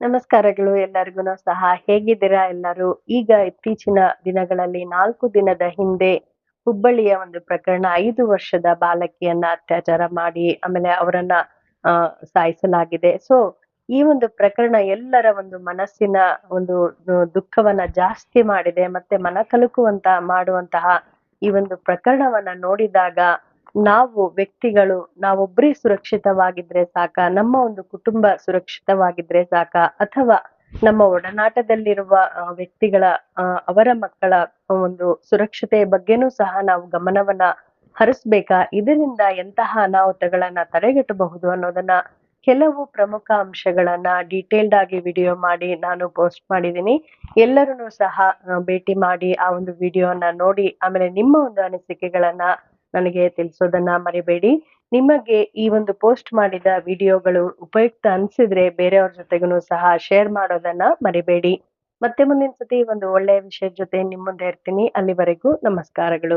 ನಮಸ್ಕಾರಗಳು ಎಲ್ಲರಿಗೂ ಸಹ ಹೇಗಿದ್ದೀರಾ ಎಲ್ಲರೂ? ಈಗ ಇತ್ತೀಚಿನ ದಿನಗಳಲ್ಲಿ 4 ದಿನದ ಹಿಂದೆ ಹುಬ್ಬಳ್ಳಿಯ ಒಂದು ಪ್ರಕರಣ 5 ವರ್ಷದ ಬಾಲಕಿಯನ್ನ ಅತ್ಯಾಚಾರ ಮಾಡಿ ಆಮೇಲೆ ಅವರನ್ನ ಸಾಯಿಸಲಾಗಿದೆ. ಈ ಒಂದು ಪ್ರಕರಣ ಎಲ್ಲರ ಒಂದು ಮನಸ್ಸಿನ ಒಂದು ದುಃಖವನ್ನ ಜಾಸ್ತಿ ಮಾಡಿದೆ. ಮತ್ತೆ ಮನಕಲುಕುವಂತ ಮಾಡುವಂತಹ ಈ ಒಂದು ಪ್ರಕರಣವನ್ನ ನೋಡಿದಾಗ ನಾವು ವ್ಯಕ್ತಿಗಳು ನಾವೊಬ್ರೇ ಸುರಕ್ಷಿತವಾಗಿದ್ರೆ ಸಾಕ, ನಮ್ಮ ಒಂದು ಕುಟುಂಬ ಸುರಕ್ಷಿತವಾಗಿದ್ರೆ ಸಾಕ, ಅಥವಾ ನಮ್ಮ ಒಡನಾಟದಲ್ಲಿರುವ ವ್ಯಕ್ತಿಗಳ ಅವರ ಮಕ್ಕಳ ಒಂದು ಸುರಕ್ಷತೆಯ ಬಗ್ಗೆನೂ ಸಹ ನಾವು ಗಮನವನ್ನ ಹರಿಸ್ಬೇಕಾ? ಇದರಿಂದ ಎಂತಹ ಅನಾಹುತಗಳನ್ನ ತಡೆಗಟ್ಟಬಹುದು ಅನ್ನೋದನ್ನ ಕೆಲವು ಪ್ರಮುಖ ಅಂಶಗಳನ್ನ ಡೀಟೇಲ್ಡ್ ಆಗಿ ವಿಡಿಯೋ ಮಾಡಿ ನಾನು ಪೋಸ್ಟ್ ಮಾಡಿದೀನಿ. ಎಲ್ಲರನ್ನೂ ಸಹ ಭೇಟಿ ಮಾಡಿ ಆ ಒಂದು ವಿಡಿಯೋನ ನೋಡಿ ಆಮೇಲೆ ನಿಮ್ಮ ಒಂದು ಅನಿಸಿಕೆಗಳನ್ನ ನನಗೆ ತಿಳಿಸೋದನ್ನ ಮರಿಬೇಡಿ. ನಿಮಗೆ ಈ ಒಂದು ಪೋಸ್ಟ್ ಮಾಡಿದ ವಿಡಿಯೋಗಳು ಉಪಯುಕ್ತ ಅನ್ಸಿದ್ರೆ ಬೇರೆಯವ್ರ ಜೊತೆಗೂ ಸಹ ಶೇರ್ ಮಾಡೋದನ್ನ ಮರಿಬೇಡಿ. ಮತ್ತೆ ಮುಂದಿನ ಸತಿ ಒಂದು ಒಳ್ಳೆಯ ವಿಷಯದ ಜೊತೆ ನಿಮ್ ಮುಂದೆ ಇರ್ತೀನಿ. ಅಲ್ಲಿವರೆಗೂ ನಮಸ್ಕಾರಗಳು.